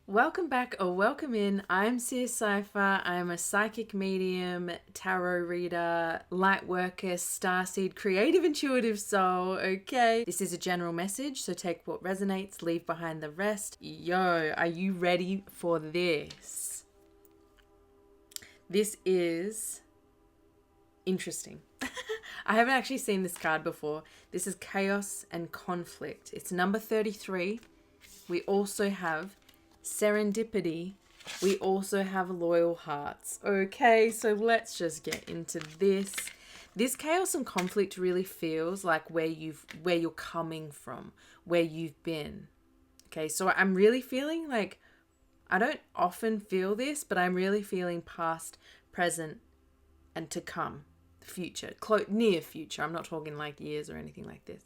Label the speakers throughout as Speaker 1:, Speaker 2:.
Speaker 1: Welcome back or welcome in. I'm Sia Cypher. I'm a psychic medium, tarot reader, light worker, starseed, creative intuitive soul. Okay. This is a general message, so take what resonates, leave behind the rest. Yo, are you ready for this? This is interesting. I haven't actually seen this card before. This is Chaos and Conflict. It's number 33. We also have Serendipity. We also have Loyal Hearts. Okay, so let's just get into this. This chaos and conflict really feels like where you're coming from, where you've been. Okay, so I'm really feeling like, I don't often feel this, but I'm really feeling past, present, and to come, future, near future. I'm not talking like years or anything like this,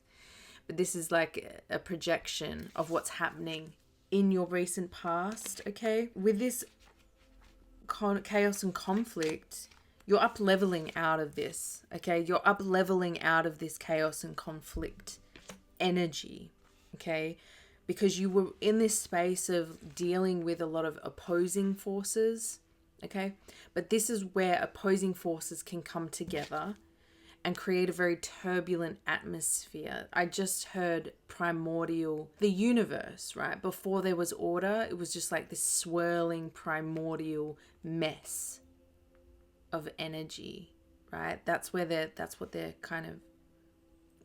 Speaker 1: but this is like a projection of what's happening in your recent past. Okay, with this chaos and conflict, you're up leveling out of this. Okay, you're up leveling out of this chaos and conflict energy. Okay, because you were in this space of dealing with a lot of opposing forces. Okay, but this is where opposing forces can come together and create a very turbulent atmosphere. I just heard primordial, the universe, right? Before there was order, it was just like this swirling primordial mess of energy, right? That's what they're kind of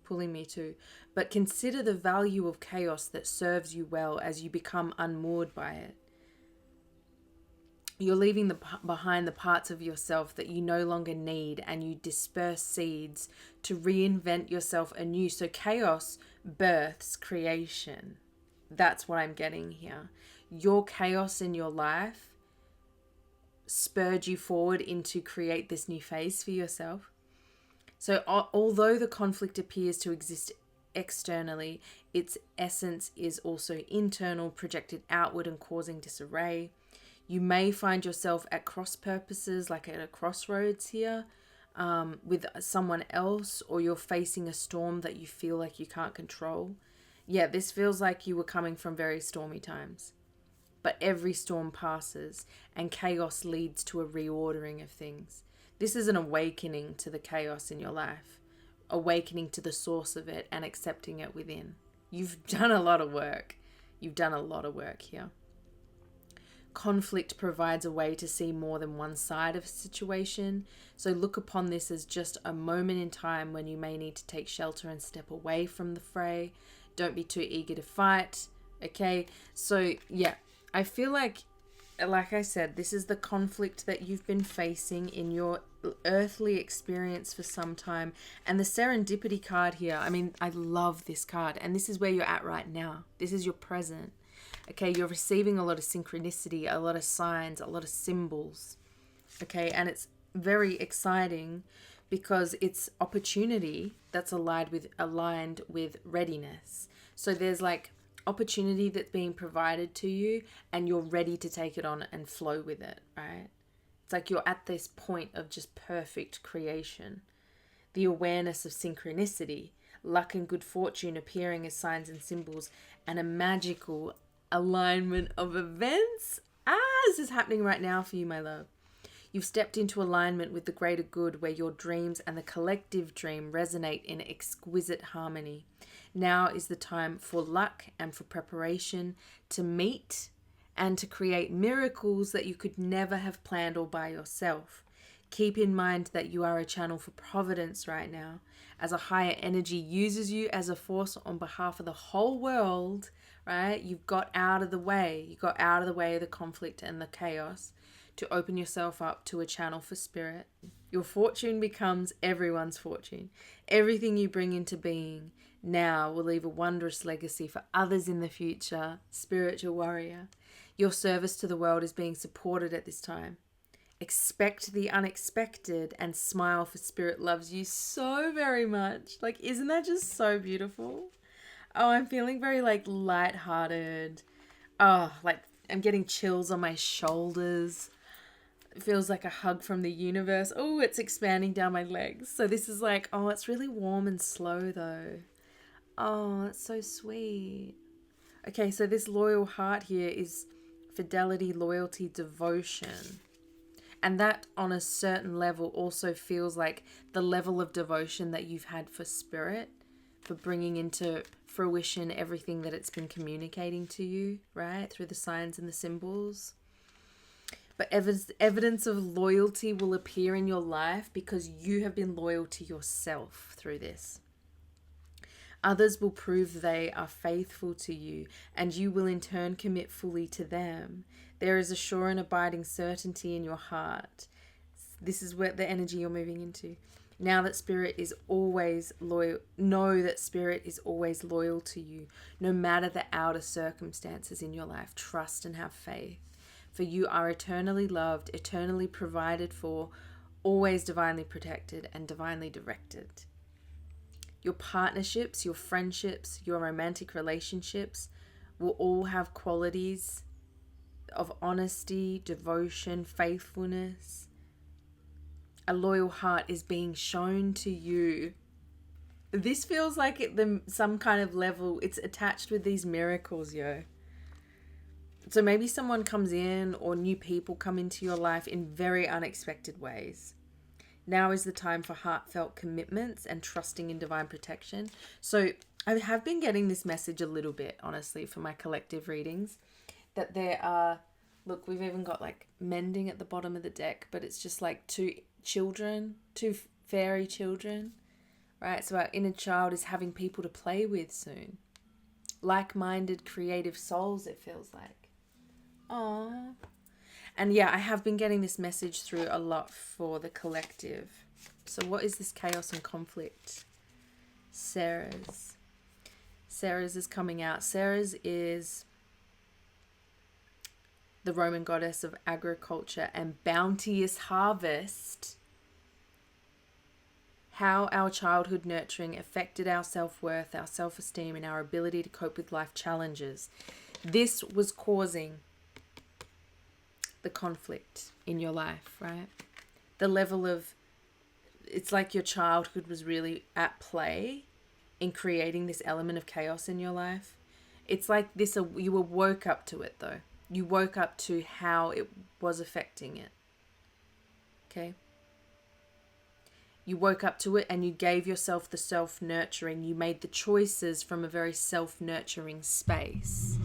Speaker 1: pulling me to. But consider the value of chaos that serves you well as you become unmoored by it. You're leaving behind the parts of yourself that you no longer need, and you disperse seeds to reinvent yourself anew. So chaos births creation. That's what I'm getting here. Your chaos in your life spurred you forward into create this new phase for yourself. So although the conflict appears to exist externally, its essence is also internal, projected outward and causing disarray. You may find yourself at cross purposes, like at a crossroads here, with someone else, or you're facing a storm that you feel like you can't control. Yeah, this feels like you were coming from very stormy times. But every storm passes, and chaos leads to a reordering of things. This is an awakening to the chaos in your life, awakening to the source of it and accepting it within. You've done a lot of work. You've done a lot of work here. Conflict provides a way to see more than one side of a situation. So look upon this as just a moment in time when you may need to take shelter and step away from the fray. Don't be too eager to fight. Okay, so yeah, I feel like I said, this is the conflict that you've been facing in your earthly experience for some time. And the serendipity card here, I mean, I love this card. And this is where you're at right now. This is your present. Okay, you're receiving a lot of synchronicity, a lot of signs, a lot of symbols. Okay, and it's very exciting because it's opportunity that's aligned with readiness. So there's like opportunity that's being provided to you, and you're ready to take it on and flow with it, right? It's like you're at this point of just perfect creation. The awareness of synchronicity, luck and good fortune appearing as signs and symbols, and a magical alignment of events. This is happening right now for you, my love. You've stepped into alignment with the greater good, where your dreams and the collective dream resonate in exquisite harmony. Now is the time for luck and for preparation to meet and to create miracles that you could never have planned all by yourself. Keep in mind that you are a channel for providence right now, as a higher energy uses you as a force on behalf of the whole world, right? You've got out of the way. You got out of the way of the conflict and the chaos to open yourself up to a channel for spirit. Your fortune becomes everyone's fortune. Everything you bring into being now will leave a wondrous legacy for others in the future. Spiritual warrior, your service to the world is being supported at this time. Expect the unexpected and smile, for spirit loves you so very much. Like, isn't that just so beautiful? Oh, I'm feeling very like lighthearted. Oh, like I'm getting chills on my shoulders. It feels like a hug from the universe. Oh, it's expanding down my legs. So this is like, oh, it's really warm and slow though. Oh, it's so sweet. Okay, so this loyal heart here is fidelity, loyalty, devotion. And that on a certain level also feels like the level of devotion that you've had for spirit, for bringing into fruition everything that it's been communicating to you, right? Through the signs and the symbols. But evidence of loyalty will appear in your life because you have been loyal to yourself through this. Others will prove they are faithful to you, and you will in turn commit fully to them. There is a sure and abiding certainty in your heart. This is where the energy you're moving into. Now that Spirit is always loyal, know that Spirit is always loyal to you, no matter the outer circumstances in your life. Trust and have faith. For you are eternally loved, eternally provided for, always divinely protected and divinely directed. Your partnerships, your friendships, your romantic relationships will all have qualities of honesty, devotion, faithfulness. A loyal heart is being shown to you. This feels like some kind of level, it's attached with these miracles, yo. So maybe someone comes in or new people come into your life in very unexpected ways. Now is the time for heartfelt commitments and trusting in divine protection. So I have been getting this message a little bit, honestly, for my collective readings, that there are, look, we've even got like mending at the bottom of the deck, but it's just like two fairy children, right? So our inner child is having people to play with soon. Like-minded, creative souls, it feels like. Aww. And yeah, I have been getting this message through a lot for the collective. So what is this chaos and conflict? Ceres. Ceres is coming out. Ceres is the Roman goddess of agriculture and bounteous harvest. How our childhood nurturing affected our self-worth, our self-esteem, and our ability to cope with life challenges. This was causing the conflict in your life, right? The level of, it's like your childhood was really at play in creating this element of chaos in your life. It's like this, you woke up to it though. You woke up to how it was affecting it. Okay? You woke up to it and you gave yourself the self-nurturing. You made the choices from a very self-nurturing space.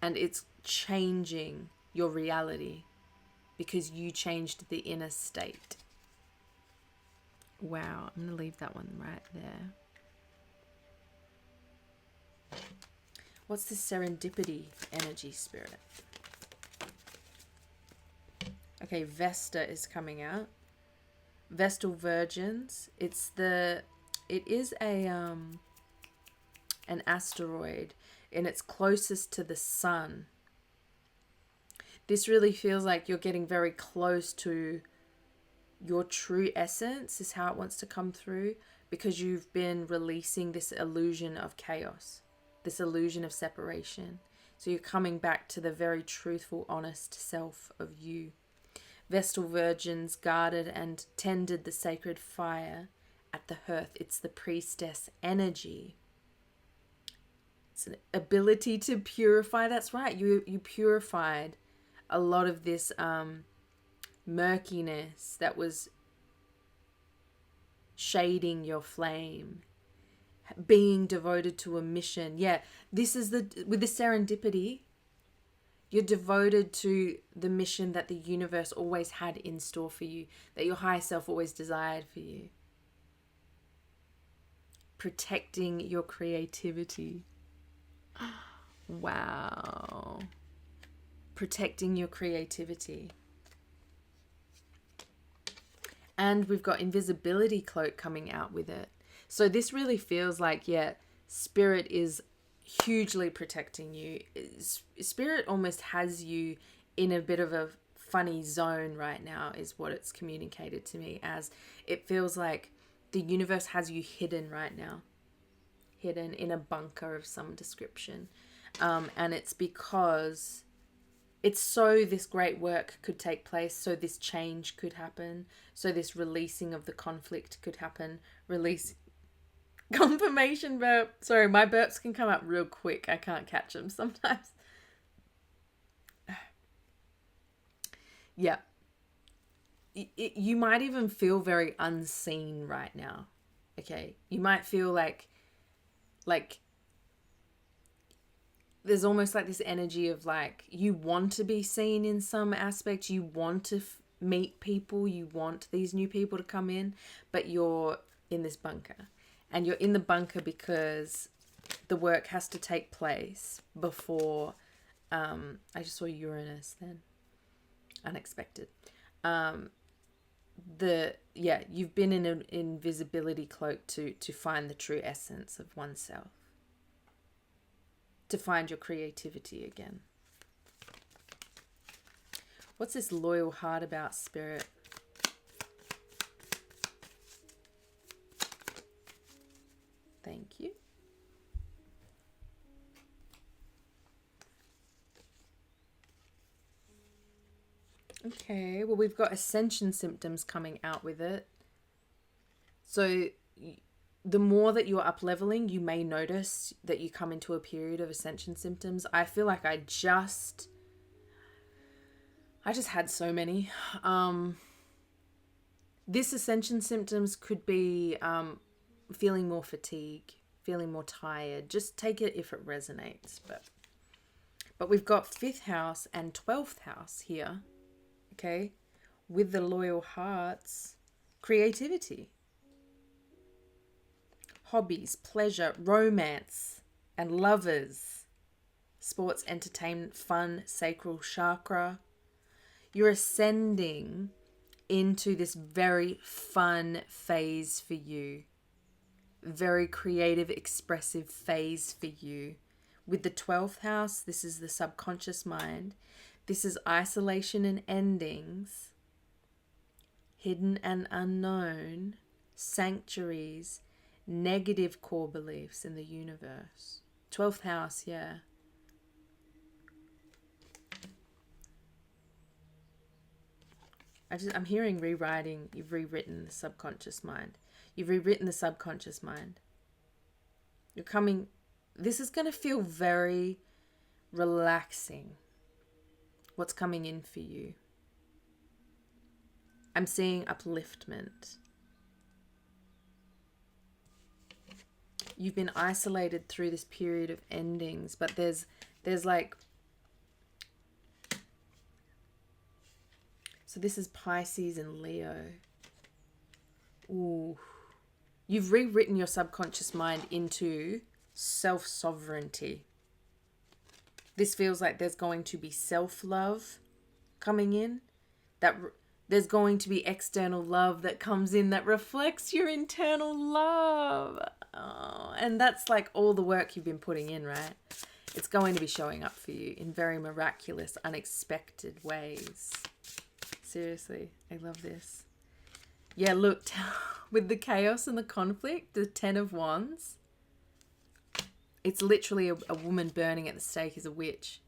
Speaker 1: And it's changing your reality because you changed the inner state. Wow, I'm going to leave that one right there. What's this serendipity energy, Spirit? Okay, Vesta is coming out. Vestal Virgins. It is an asteroid and it's closest to the sun. This really feels like you're getting very close to your true essence, is how it wants to come through, because you've been releasing this illusion of chaos, this illusion of separation. So you're coming back to the very truthful, honest self of you. Vestal Virgins guarded and tended the sacred fire at the hearth. It's the priestess energy. It's an ability to purify. That's right. You purified a lot of this murkiness that was shading your flame, being devoted to a mission. Yeah, this is with the serendipity, you're devoted to the mission that the universe always had in store for you, that your higher self always desired for you. Protecting your creativity. Wow. Protecting your creativity. And we've got invisibility cloak coming out with it. So this really feels like, yeah, Spirit is hugely protecting you. Spirit almost has you in a bit of a funny zone right now, is what it's communicated to me as. It feels like the universe has you hidden right now. Hidden in a bunker of some description. And it's because it's so this great work could take place, so this change could happen, so this releasing of the conflict could happen. Release, confirmation burp. Sorry, my burps can come up real quick. I can't catch them sometimes. Yeah. You might even feel very unseen right now. Okay. You might feel like there's almost like this energy of like you want to be seen in some aspect. You want to meet people. You want these new people to come in, but you're in this bunker. And you're in the bunker because the work has to take place before... I just saw Uranus then. Unexpected. You've been in an invisibility cloak to find the true essence of oneself. To find your creativity again. What's this loyal heart about, Spirit? Thank you. Okay, well, we've got ascension symptoms coming out with it. So the more that you're up leveling, you may notice that you come into a period of ascension symptoms. I feel like I just had so many. This ascension symptoms could be feeling more fatigue, feeling more tired. Just take it if it resonates. But we've got 5th house and 12th house here. Okay, with the loyal hearts, creativity, hobbies, pleasure, romance, and lovers, sports, entertainment, fun, sacral chakra. You're ascending into this very fun phase for you, very creative, expressive phase for you. With the 12th house, this is the subconscious mind. This is isolation and endings, hidden and unknown, sanctuaries, negative core beliefs in the universe. 12th house, yeah. I'm hearing rewriting. You've rewritten the subconscious mind. You've rewritten the subconscious mind. You're coming... This is going to feel very relaxing. What's coming in for you? I'm seeing upliftment. You've been isolated through this period of endings, but there's like... So this is Pisces and Leo. Ooh. You've rewritten your subconscious mind into self-sovereignty. This feels like there's going to be self-love coming in. That there's going to be external love that comes in that reflects your internal love. Oh, and that's like all the work you've been putting in, right? It's going to be showing up for you in very miraculous, unexpected ways. Seriously, I love this. Yeah, look, with the chaos and the conflict, the 10 of Wands... It's literally a woman burning at the stake as a witch.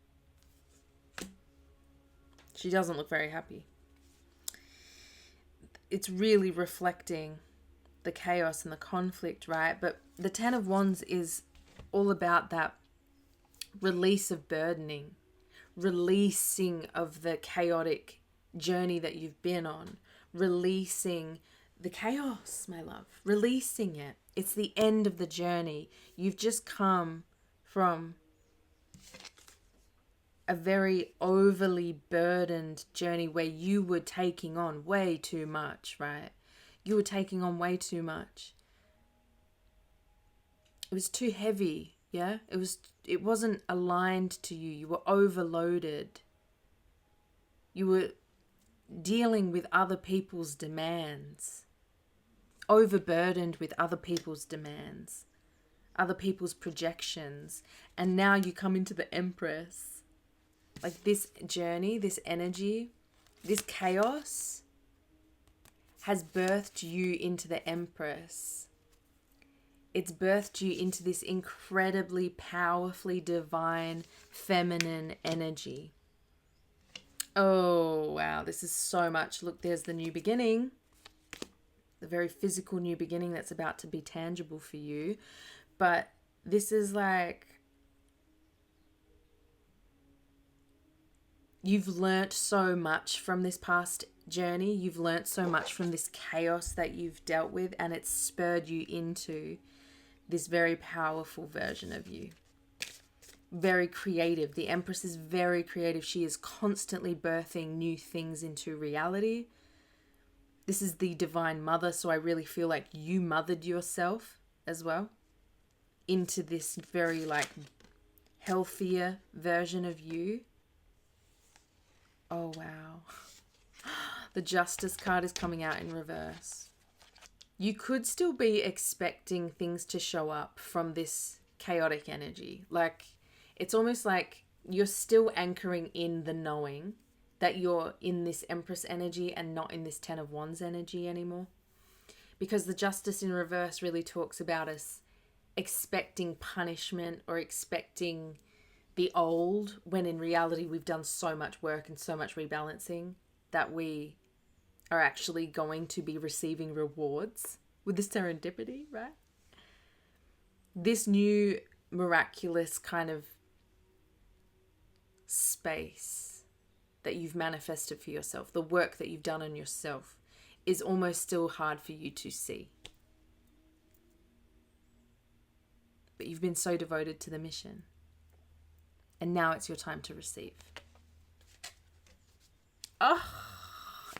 Speaker 1: She doesn't look very happy. It's really reflecting the chaos and the conflict, right? But the 10 of Wands is all about that release of burdening, releasing of the chaotic journey that you've been on, releasing the chaos, my love, releasing it. It's the end of the journey. You've just come from a very overly burdened journey where you were taking on way too much, right? You were taking on way too much. It was too heavy, yeah? It wasn't aligned to you. You were overloaded. You were dealing with other people's demands. Overburdened with other people's demands, other people's projections, and now you come into the Empress. Like this journey, this energy, this chaos has birthed you into the Empress. It's birthed you into this incredibly powerfully divine feminine energy. Oh, wow, this is so much. Look, there's the new beginning. The very physical new beginning that's about to be tangible for you. But this is like... You've learnt so much from this past journey. You've learnt so much from this chaos that you've dealt with, and it's spurred you into this very powerful version of you. Very creative. The Empress is very creative. She is constantly birthing new things into reality. This is the Divine Mother, so I really feel like you mothered yourself as well into this very like healthier version of you. Oh, wow. The Justice card is coming out in reverse. You could still be expecting things to show up from this chaotic energy. Like, it's almost like you're still anchoring in the knowing that you're in this Empress energy and not in this Ten of Wands energy anymore. Because the Justice in reverse really talks about us expecting punishment or expecting the old, when in reality we've done so much work and so much rebalancing that we are actually going to be receiving rewards with this serendipity, right? This new miraculous kind of space that you've manifested for yourself, the work that you've done on yourself, is almost still hard for you to see. But you've been so devoted to the mission. And now it's your time to receive. Oh,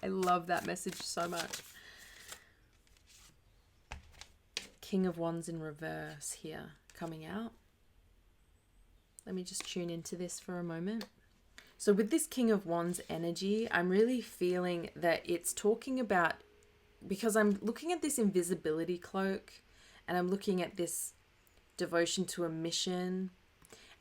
Speaker 1: I love that message so much. King of Wands in reverse here coming out. Let me just tune into this for a moment. So with this King of Wands energy, I'm really feeling that it's talking about, because I'm looking at this invisibility cloak and I'm looking at this devotion to a mission.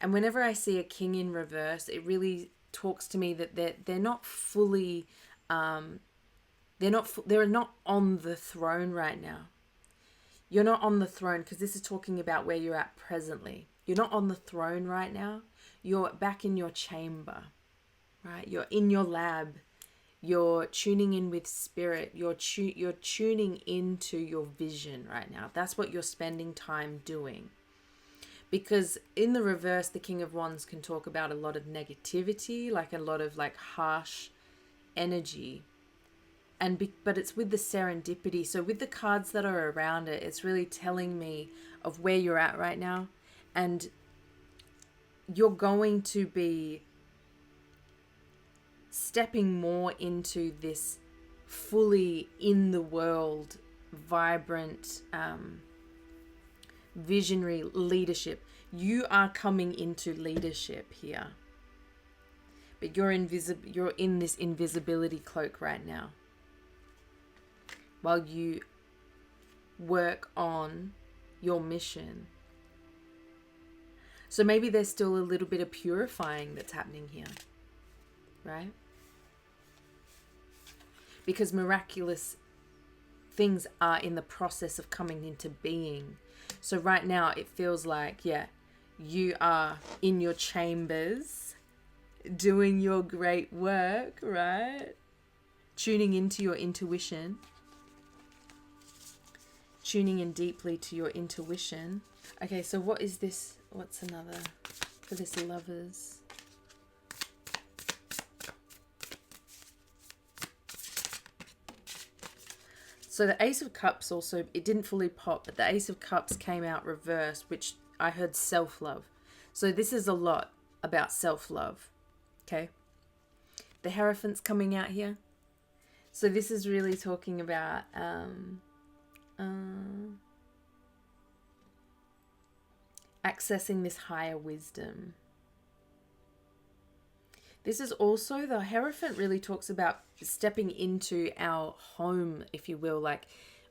Speaker 1: And whenever I see a king in reverse, it really talks to me that they're not fully, they're not on the throne right now. You're not on the throne, because this is talking about where you're at presently. You're not on the throne right now. You're back in your chamber, right? You're in your lab. You're tuning in with spirit. You're tuning into your vision right now. That's what you're spending time doing. Because in the reverse, the King of Wands can talk about a lot of negativity, like a lot of like harsh energy. But it's with the serendipity. So with the cards that are around it, it's really telling me of where you're at right now. And you're going to be stepping more into this fully in the world, vibrant, visionary leadership. You are coming into leadership here. But you're in this invisibility cloak right now, while you work on your mission. So maybe there's still a little bit of purifying that's happening here, right? Because miraculous things are in the process of coming into being. So right now it feels like, yeah, you are in your chambers doing your great work, right? Tuning into your intuition. Tuning in deeply to your intuition. Okay, so what is this? What's another for this Lovers? So the Ace of Cups also, it didn't fully pop, but the Ace of Cups came out reversed, which I heard self-love. So this is a lot about self-love, okay? The Hierophant's coming out here. So this is really talking about accessing this higher wisdom. This is also, the Hierophant really talks about stepping into our home, if you will, like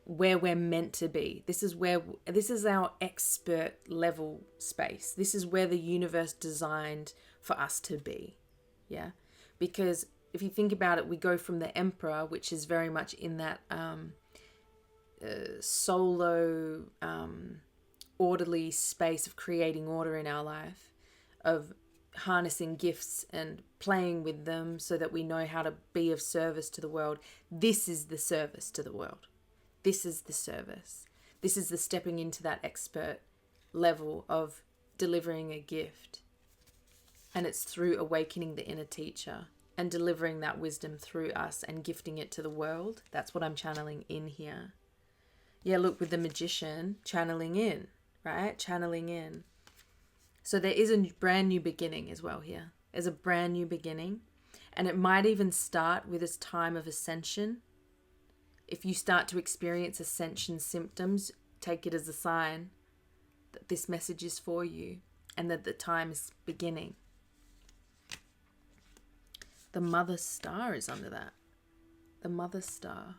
Speaker 1: where we're meant to be. This is our expert level space. This is where the universe designed for us to be. Yeah. Because if you think about it, we go from the Emperor, which is very much in that solo, orderly space of creating order in our life, of harnessing gifts and playing with them so that we know how to be of service to the world. This is the service to the world. This is the service. This is the stepping into that expert level of delivering a gift. And it's through awakening the inner teacher and delivering that wisdom through us and gifting it to the world. That's what I'm channeling in here. Yeah, look, with the Magician, channeling in, right? Channeling in. So there is a brand new beginning as well here. There's a brand new beginning. And it might even start with this time of ascension. If you start to experience ascension symptoms, take it as a sign that this message is for you and that the time is beginning. The Mother Star is under that. The Mother Star.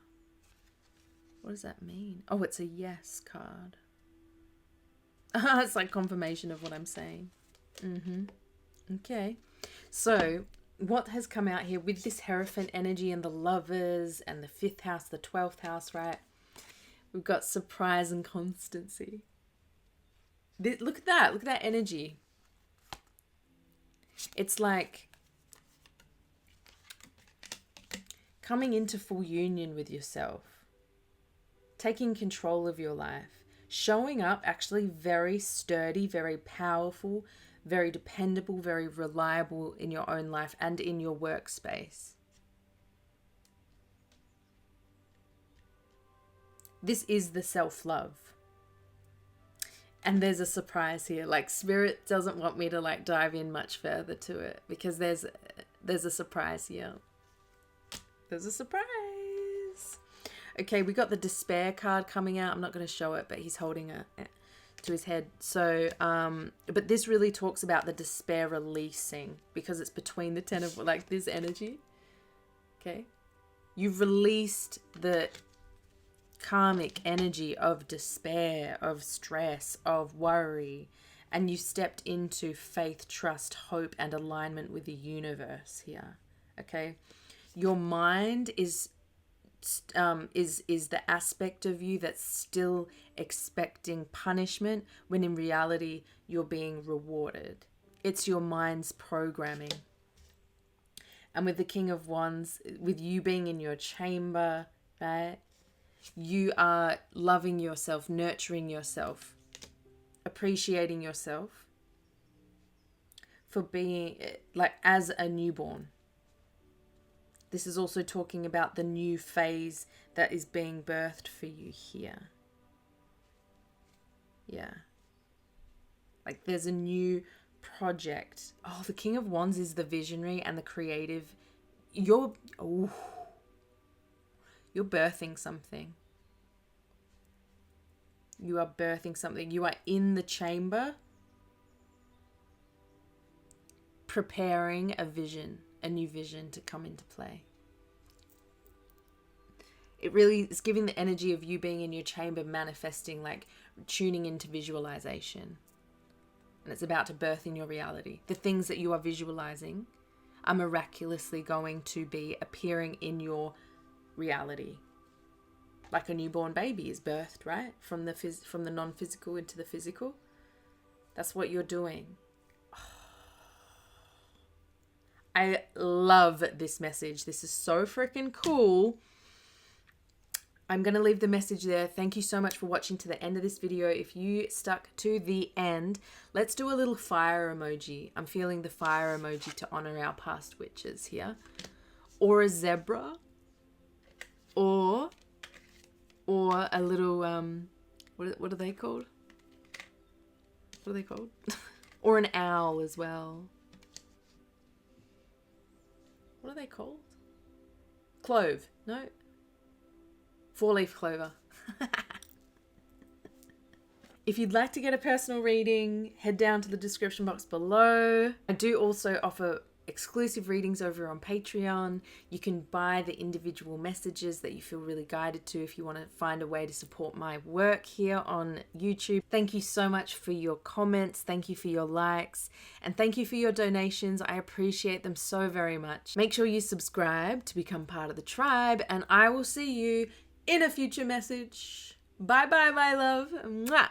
Speaker 1: What does that mean? Oh, it's a yes card. It's like confirmation of what I'm saying. Okay. So what has come out here with this Hierophant energy and the Lovers and the 5th house, the 12th house, right? We've got surprise and constancy. Look at that. Look at that energy. It's like coming into full union with yourself. Taking control of your life. Showing up actually very sturdy, very powerful, very dependable, very reliable in your own life and in your workspace. This is the self-love. And there's a surprise here. Like, Spirit doesn't want me to like dive in much further to it because there's a surprise here. There's a surprise. Okay, we got the Despair card coming out. I'm not going to show it, but he's holding it to his head. So, but this really talks about the despair releasing because it's between the 10 of, like, this energy. Okay. You've released the karmic energy of despair, of stress, of worry, and you stepped into faith, trust, hope, and alignment with the universe here. Okay. Your mind is the aspect of you that's still expecting punishment when in reality you're being rewarded. It's your mind's programming. And with the King of Wands, with you being in your chamber, right? You are loving yourself, nurturing yourself, appreciating yourself for being like as a newborn. This is also talking about the new phase that is being birthed for you here. Yeah. Like there's a new project. Oh, the King of Wands is the visionary and the creative. You're birthing something. You are birthing something. You are in the chamber preparing a vision. A new vision to come into play. It really is giving the energy of you being in your chamber, manifesting, like tuning into visualization. And it's about to birth in your reality. The things that you are visualizing are miraculously going to be appearing in your reality. Like a newborn baby is birthed, right? From the non-physical into the physical. That's what you're doing. I love this message. This is so freaking cool. I'm going to leave the message there. Thank you so much for watching to the end of this video. If you stuck to the end, let's do a little fire emoji. I'm feeling the fire emoji to honor our past witches here. Or a zebra. Or a little, what are they called? What are they called? Or an owl as well. What are they called? Clove. No. 4-leaf clover. If you'd like to get a personal reading, head down to the description box below. I do also offer exclusive readings over on Patreon. You can buy the individual messages that you feel really guided to if you want to find a way to support my work here on YouTube. Thank you so much for your comments. Thank you for your likes. And thank you for your donations. I appreciate them so very much. Make sure you subscribe to become part of the tribe. And I will see you in a future message. Bye bye, my love. Mwah.